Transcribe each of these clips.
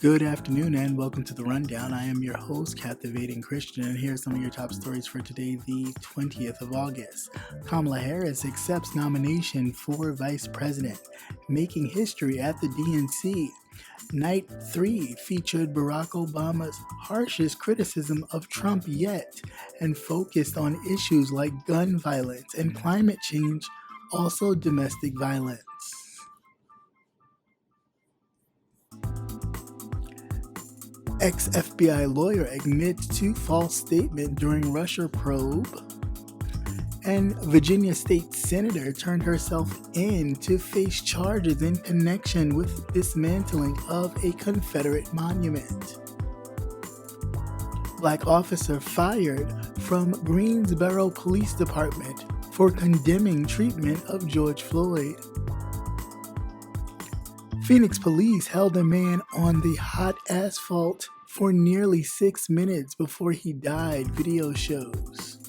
Good afternoon and welcome to The Rundown. I am your host, Captivating Christian, and here are some of your top stories for today, the 20th of August. Kamala Harris accepts nomination for Vice President, making history at the DNC. Night 3 featured Barack Obama's harshest criticism of Trump yet and focused on issues like gun violence and climate change, also domestic violence. Ex-FBI lawyer admits to false statement during Russia probe. And Virginia state senator turned herself in to face charges in connection with dismantling of a Confederate monument. Black officer fired from Greensboro Police Department for condemning treatment of George Floyd. Phoenix police held a man on the hot asphalt for nearly 6 minutes before he died, video shows.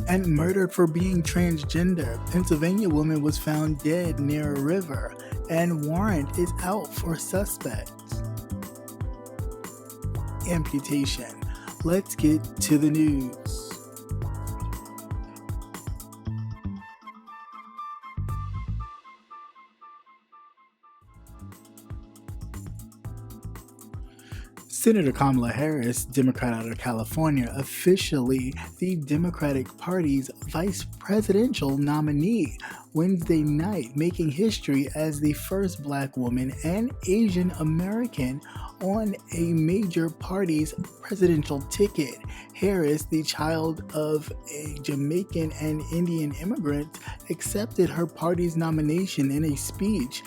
And murdered for being transgender. Pennsylvania woman was found dead near a river, and warrant is out for suspects. Amputation. Let's get to the news. Senator Kamala Harris, Democrat out of California, officially the Democratic Party's vice presidential nominee Wednesday night, making history as the first Black woman and Asian American on a major party's presidential ticket. Harris, the child of a Jamaican and Indian immigrant, accepted her party's nomination in a speech.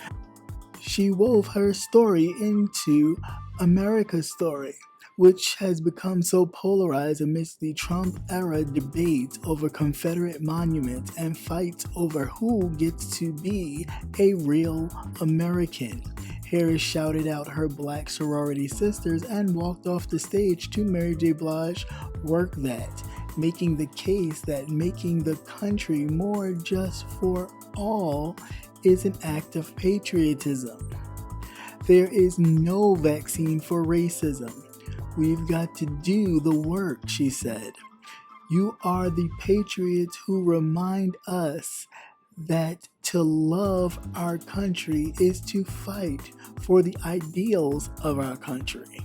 She wove her story into America's story, which has become so polarized amidst the Trump-era debates over Confederate monuments and fights over who gets to be a real American. Harris shouted out her Black sorority sisters and walked off the stage to Mary J. Blige "Work That," making the case that making the country more just for all is an act of patriotism. There is no vaccine for racism. We've got to do the work, she said. You are the patriots who remind us that to love our country is to fight for the ideals of our country.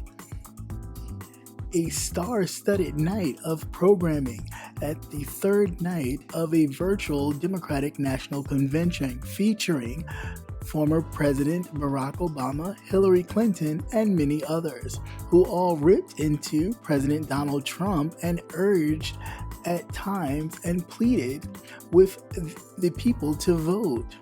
A star-studded night of programming at the third night of a virtual Democratic National Convention featuring former President Barack Obama, Hillary Clinton, and many others, who all ripped into President Donald Trump and urged at times and pleaded with the people to vote.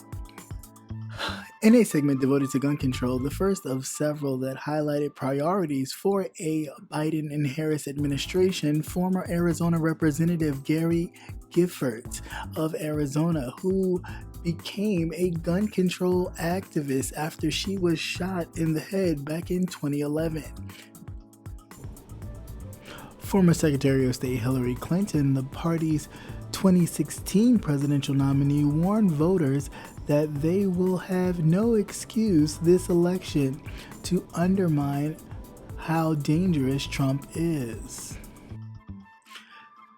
In a segment devoted to gun control, the first of several that highlighted priorities for a Biden and Harris administration, former Arizona Representative Gary Giffords of Arizona, who became a gun control activist after she was shot in the head back in 2011. Former Secretary of State Hillary Clinton, the party's 2016 presidential nominee, warned voters that they will have no excuse this election to undermine how dangerous Trump is.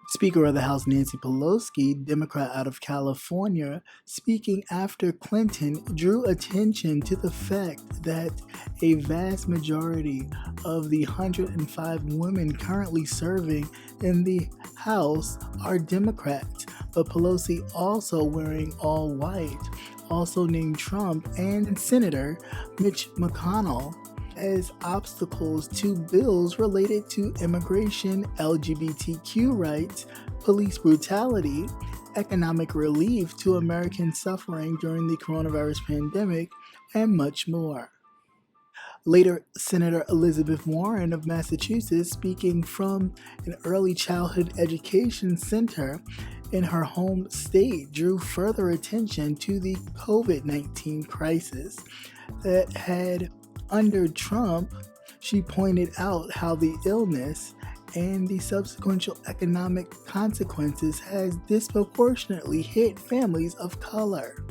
Speaker of the House Nancy Pelosi, Democrat out of California, speaking after Clinton, drew attention to the fact that a vast majority of the 105 women currently serving in the House are Democrats, but Pelosi, also wearing all white, also named Trump and Senator Mitch McConnell as obstacles to bills related to immigration, LGBTQ rights, police brutality, economic relief to Americans suffering during the coronavirus pandemic, and much more. Later, Senator Elizabeth Warren of Massachusetts, speaking from an early childhood education center in her home state, drew further attention to the COVID-19 crisis that had under Trump. She pointed out how the illness and the subsequent economic consequences has disproportionately hit families of color.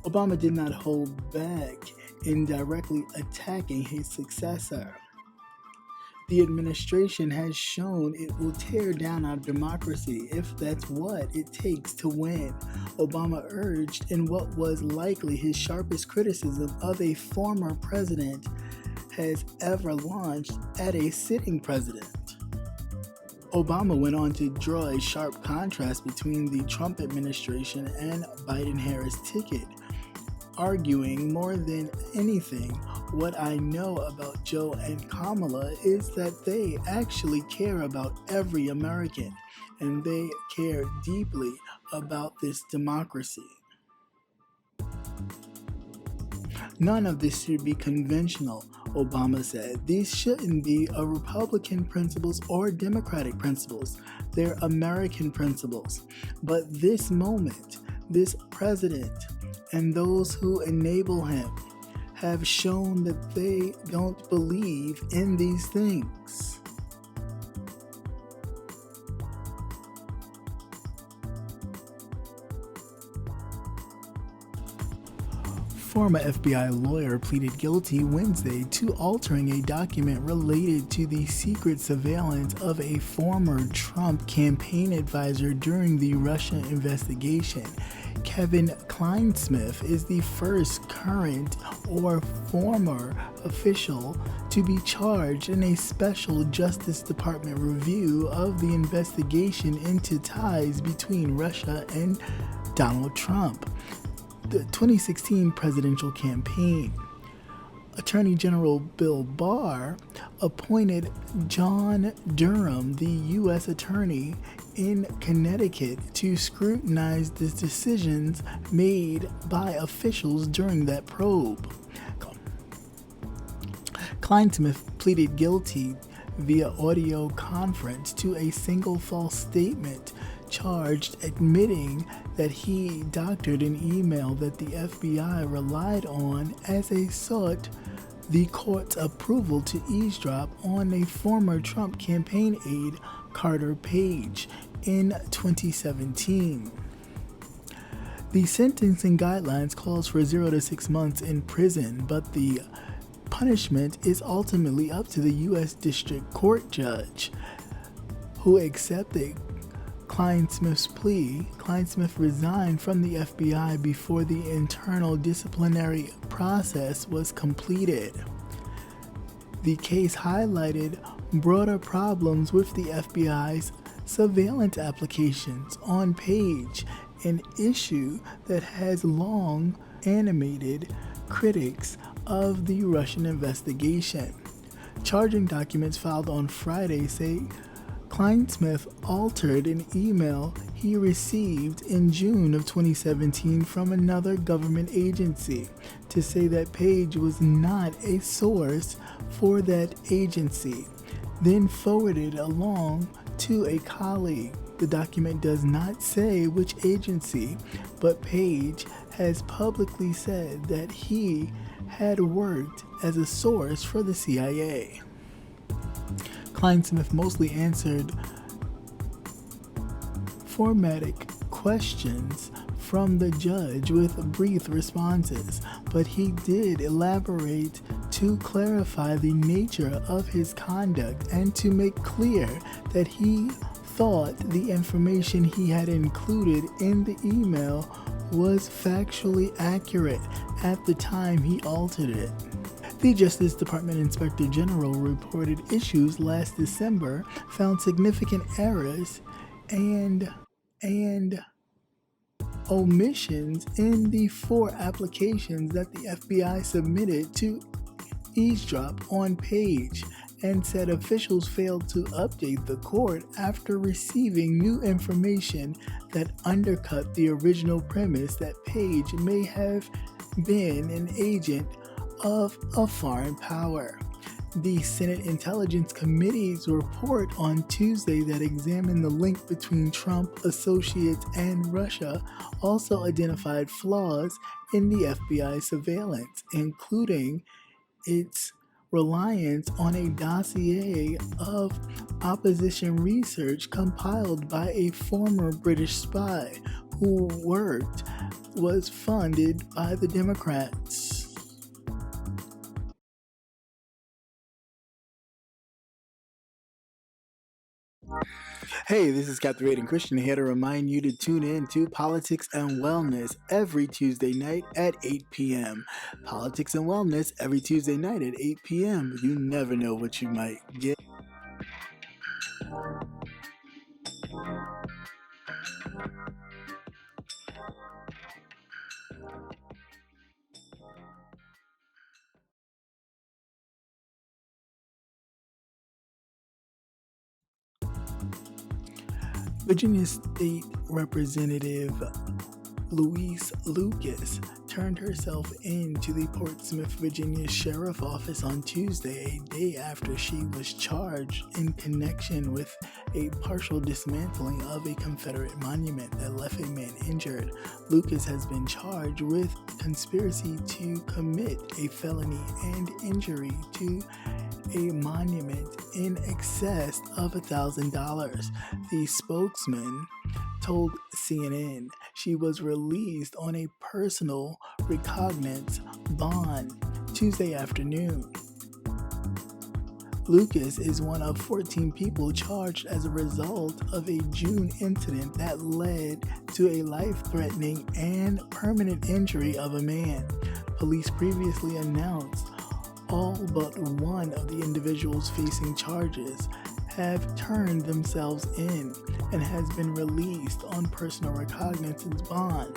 Obama did not hold back indirectly attacking his successor. The administration has shown it will tear down our democracy if that's what it takes to win, Obama urged in what was likely his sharpest criticism of a former president has ever launched at a sitting president. Obama went on to draw a sharp contrast between the Trump administration and Biden-Harris ticket, arguing more than anything, what I know about Joe and Kamala is that they actually care about every American, and they care deeply about this democracy. None of this should be conventional, Obama said. These shouldn't be Republican principles or Democratic principles. They're American principles. But this moment, this president, and those who enable him have shown that they don't believe in these things. Former FBI lawyer pleaded guilty Wednesday to altering a document related to the secret surveillance of a former Trump campaign advisor during the Russia investigation. Kevin Clinesmith is the first current or former official to be charged in a special Justice Department review of the investigation into ties between Russia and Donald Trump. The 2016 presidential campaign. Attorney General Bill Barr appointed John Durham, the U.S. Attorney in Connecticut, to scrutinize the decisions made by officials during that probe. Clinesmith pleaded guilty via audio conference to a single false statement charge, admitting that he doctored an email that the FBI relied on as it sought the court's approval to eavesdrop on a former Trump campaign aide, Carter Page, in 2017. The sentencing guidelines calls for 0 to 6 months in prison, but the punishment is ultimately up to the U.S. District Court judge, who accepted Clinesmith's plea. Clinesmith resigned from the FBI before the internal disciplinary process was completed. The case highlighted broader problems with the FBI's surveillance applications on Page, an issue that has long animated critics of the Russian investigation. Charging documents filed on Friday say Clinesmith altered an email he received in June of 2017 from another government agency to say that Page was not a source for that agency, then forwarded along to a colleague. The document does not say which agency, but Page has publicly said that he had worked as a source for the CIA. Clinesmith mostly answered formatic questions from the judge with brief responses, but he did elaborate to clarify the nature of his conduct and to make clear that he thought the information he had included in the email was factually accurate at the time he altered it. The Justice Department Inspector General reported issues last December found significant errors and omissions in the 4 applications that the FBI submitted to eavesdrop on Page, and said officials failed to update the court after receiving new information that undercut the original premise that Page may have been an agent of a foreign power. The Senate Intelligence Committee's report on Tuesday that examined the link between Trump associates and Russia also identified flaws in the FBI surveillance, including its reliance on a dossier of opposition research compiled by a former British spy who was funded by the Democrats. Hey, this is Captivating Christian here to remind you to tune in to Politics and Wellness every Tuesday night at 8 p.m. Politics and Wellness every Tuesday night at 8 p.m. You never know what you might get. Virginia State Representative Louise Lucas turned herself in to the Portsmouth, Virginia Sheriff Office on Tuesday, a day after she was charged in connection with a partial dismantling of a Confederate monument that left a man injured. Lucas has been charged with conspiracy to commit a felony and injury to a monument in excess of $1,000. The spokesman told CNN she was released on a personal recognizance bond Tuesday afternoon. Lucas is one of 14 people charged as a result of a June incident that led to a life-threatening and permanent injury of a man. Police previously announced all but one of the individuals facing charges have turned themselves in and has been released on personal recognizance bond.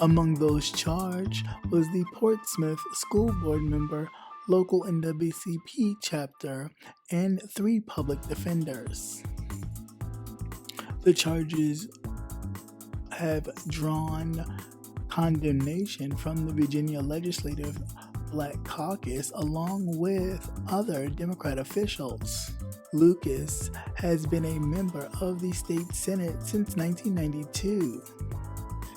Among those charged was the Portsmouth School Board member, local NAACP chapter, and 3 public defenders. The charges have drawn condemnation from the Virginia Legislative Black Caucus along with other Democrat officials. Lucas has been a member of the state Senate since 1992.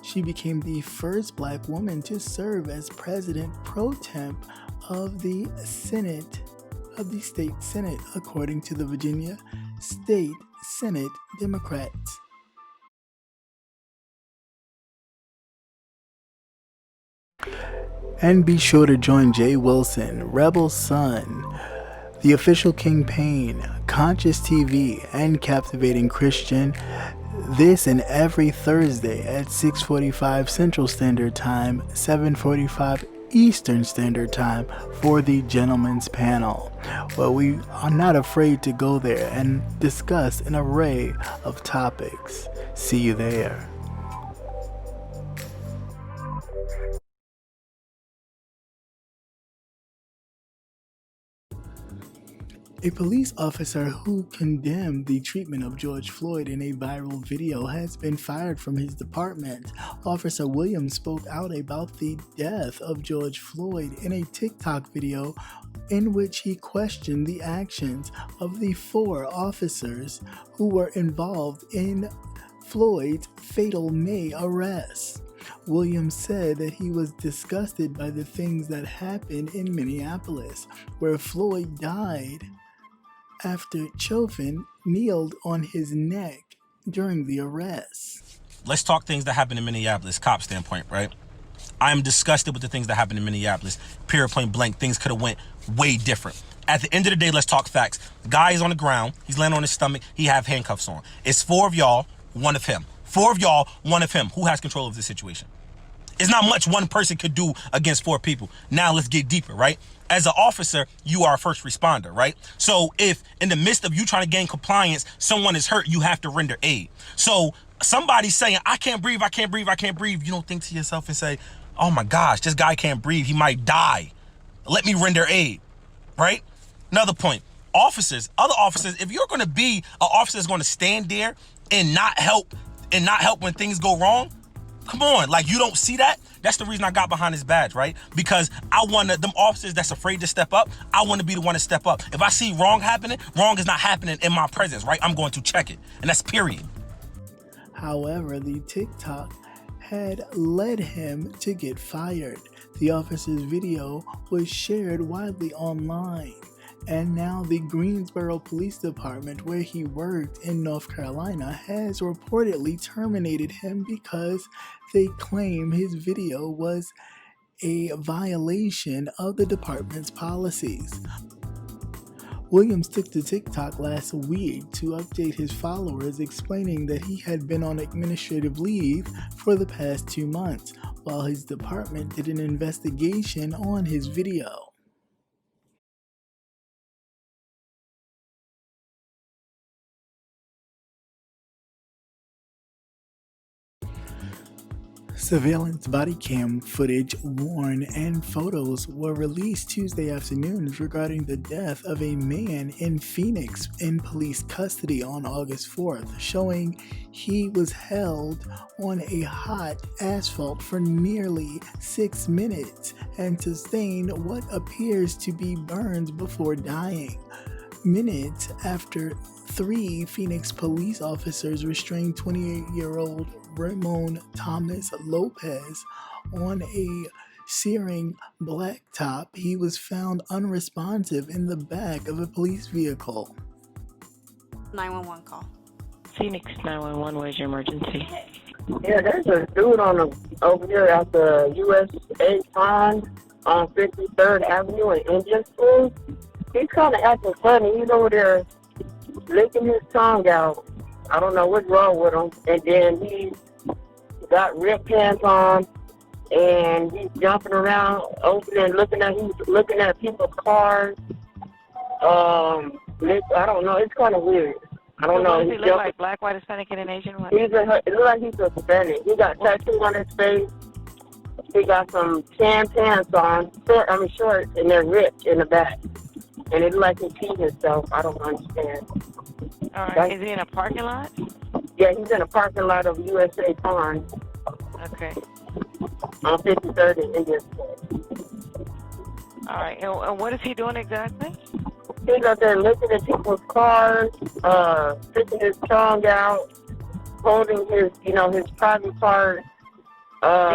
She became the first Black woman to serve as president pro tem of the state Senate, according to the Virginia State Senate Democrats. And be sure to join Jay Wilson, Rebel Son, The Official Campaign, Conscious TV, and Captivating Christian this and every Thursday at 6:45 Central Standard Time, 7:45 Eastern Standard Time for the Gentleman's Panel, where we are not afraid to go there and discuss an array of topics. See you there. A police officer who condemned the treatment of George Floyd in a viral video has been fired from his department. Officer Williams spoke out about the death of George Floyd in a TikTok video in which he questioned the actions of the 4 officers who were involved in Floyd's fatal May arrest. Williams said that he was disgusted by the things that happened in Minneapolis, where Floyd died after Chauvin kneeled on his neck during the arrest. Let's talk things that happened in Minneapolis, cop standpoint, right? I am disgusted with the things that happened in Minneapolis. Period, point blank. Things could have went way different. At the end of the day, let's talk facts. The guy is on the ground. He's laying on his stomach. He have handcuffs on. It's 4 of y'all, 1 of him. 4 of y'all, 1 of him. Who has control of this situation? It's not much one person could do against 4 people. Now let's get deeper, right? As an officer, you are a first responder, right? So if in the midst of you trying to gain compliance, someone is hurt, you have to render aid. So somebody's saying, I can't breathe, I can't breathe, I can't breathe. You don't think to yourself and say, oh my gosh, this guy can't breathe, he might die. Let me render aid, right? Another point, officers, other officers, if you're gonna be an officer that's gonna stand there and not help when things go wrong, come on, like you don't see that? That's the reason I got behind this badge, right? Because I want them officers that's afraid to step up, I want to be the one to step up. If I see wrong happening, wrong is not happening in my presence, right? I'm going to check it. And that's period. However, the TikTok had led him to get fired. The officer's video was shared widely online. And now the Greensboro Police Department, where he worked in North Carolina, has reportedly terminated him because they claim his video was a violation of the department's policies. Williams took to TikTok last week to update his followers, explaining that he had been on administrative leave for the past 2 months, while his department did an investigation on his video. Surveillance body cam footage, Warrant, and photos were released Tuesday afternoon regarding the death of a man in Phoenix in police custody on August 4th, showing he was held on a hot asphalt for nearly 6 minutes and sustained what appears to be burns before dying. Minutes after 3 Phoenix police officers restrained 28-year-old Rem'mie Thomas Lopez on a searing blacktop, he was found unresponsive in the back of a police vehicle. 911 call. Phoenix 911, where's your emergency? Yeah, there's a dude over here at the USA Pond on 53rd Avenue in Indian School. He's kind of acting funny. He's over there licking his tongue out. I don't know what's wrong with him. And then he got ripped pants on, and he's jumping around, looking at people's cars. I don't know. It's kind of weird. I don't know. Does he look like black, white, Hispanic, and an Asian? It looks like he's Hispanic. He got tattoos on his face. He got some tan pants on, short, and they're ripped in the back. And it looks like he peed himself. I don't understand. All right. Is he in a parking lot? Yeah, he's in a parking lot of USA Pond. Okay. On 53rd and Indian School. All right. And what is he doing exactly? He's out there looking at people's cars, sticking his tongue out, holding his private part.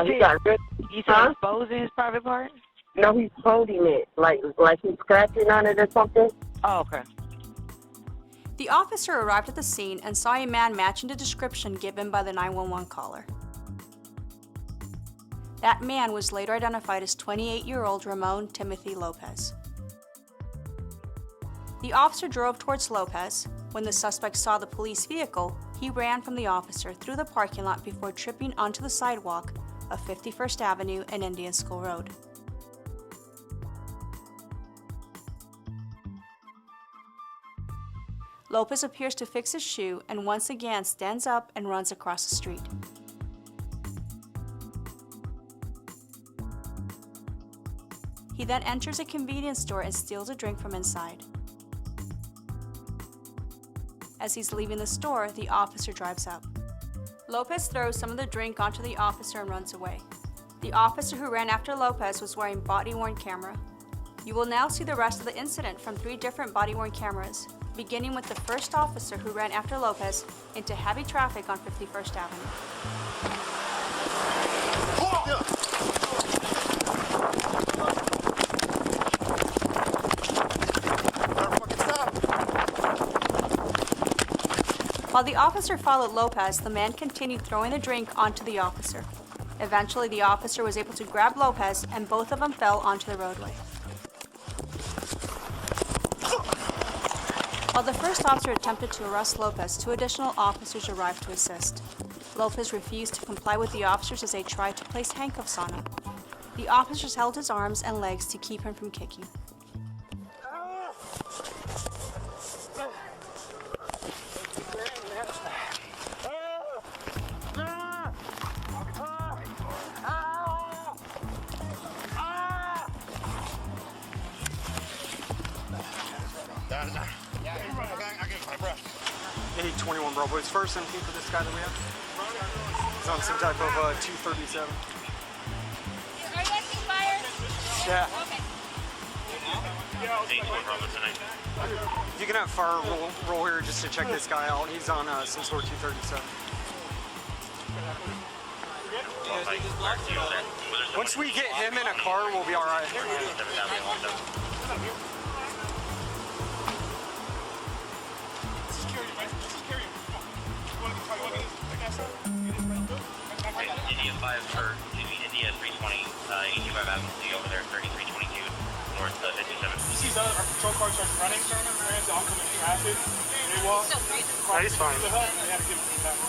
He got ripped. You said exposing his private part? No, he's holding it, like he's scratching on it or something. Oh, okay. The officer arrived at the scene and saw a man matching the description given by the 911 caller. That man was later identified as 28-year-old Ramon Timothy Lopez. The officer drove towards Lopez. When the suspect saw the police vehicle, he ran from the officer through the parking lot before tripping onto the sidewalk of 51st Avenue and Indian School Road. Lopez appears to fix his shoe and once again stands up and runs across the street. He then enters a convenience store and steals a drink from inside. As he's leaving the store, the officer drives up. Lopez throws some of the drink onto the officer and runs away. The officer who ran after Lopez was wearing body-worn camera. You will now see the rest of the incident from 3 different body-worn cameras, beginning with the first officer who ran after Lopez into heavy traffic on 51st Avenue. While the officer followed Lopez, the man continued throwing the drink onto the officer. Eventually, the officer was able to grab Lopez, and both of them fell onto the roadway. While the first officer attempted to arrest Lopez, 2 additional officers arrived to assist. Lopez refused to comply with the officers as they tried to place handcuffs on him. The officers held his arms and legs to keep him from kicking. Any 21 Bravo. It's first and for this guy that we have. He's on some type of 237. Are you asking fire? Yeah. Okay. You can have fire roll here just to check this guy out. He's on some sort of 237. Once we get him in a car, we'll be all right. India 5 or India 320, 85 Avenue over there, 3322. north 57. You see the patrol car starts running, ran to oncoming traffic. They walk. No, he's fine. I had to give him back.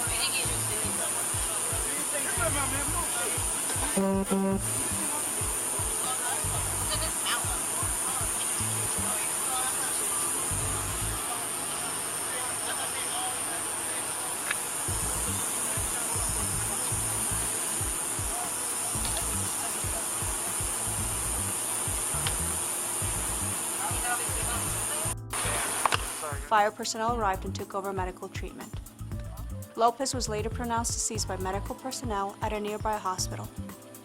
Fire personnel arrived and took over medical treatment. Lopez was later pronounced deceased by medical personnel at a nearby hospital.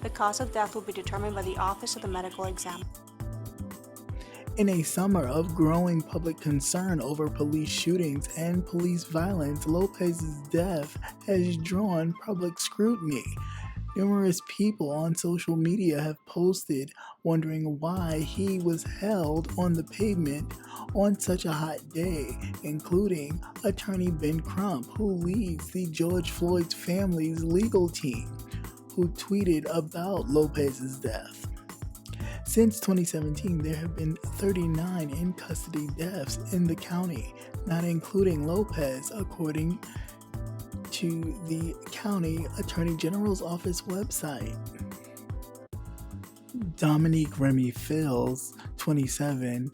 The cause of death will be determined by the Office of the Medical Examiner. In a summer of growing public concern over police shootings and police violence, Lopez's death has drawn public scrutiny. Numerous people on social media have posted wondering why he was held on the pavement on such a hot day, including attorney Ben Crump, who leads the George Floyd's family's legal team, who tweeted about Lopez's death. Since 2017, there have been 39 in-custody deaths in the county, not including Lopez, according to the County Attorney General's Office website. Dominique Rem'mie Fields, 27,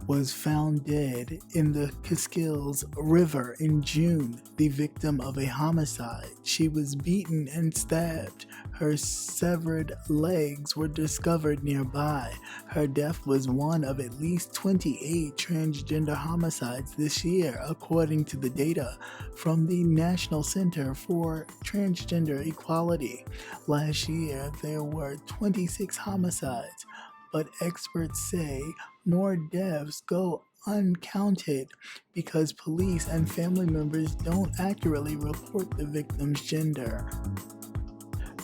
was found dead in the Catskills River in June, the victim of a homicide. She was beaten and stabbed. Her severed legs were discovered nearby. Her death was one of at least 28 transgender homicides this year, according to the data from the National Center for Transgender Equality. Last year, there were 26 homicides, but experts say more deaths go uncounted because police and family members don't accurately report the victim's gender.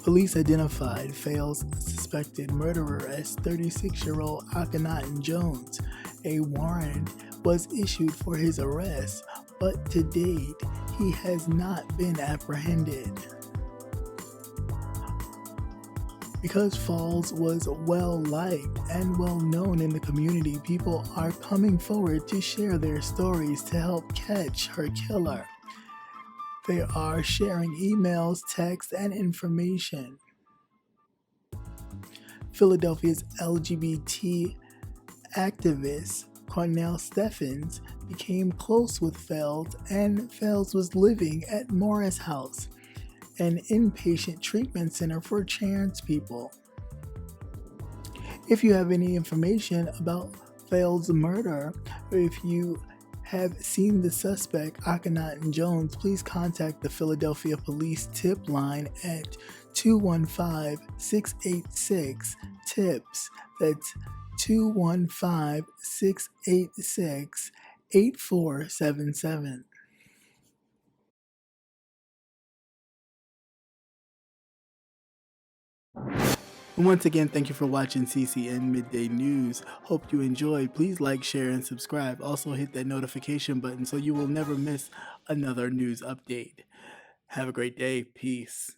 Police identified Faye's suspected murderer as 36-year-old Akhenaten Jones. A warrant was issued for his arrest, but to date, he has not been apprehended. Because Falls was well-liked and well-known in the community, people are coming forward to share their stories to help catch her killer. They are sharing emails, texts, and information. Philadelphia's LGBT activist Cornell Steffens became close with Feld, and Feld was living at Morris House, an inpatient treatment center for trans people. If you have any information about Feld's murder, or if you have seen the suspect, Akhenaten Jones, please contact the Philadelphia Police tip line at 215-686-TIPS. That's 215-686-8477. Once again, thank you for watching CCN Midday News. Hope you enjoyed. Please like, share, and subscribe. Also hit that notification button so you will never miss another news update. Have a great day. Peace.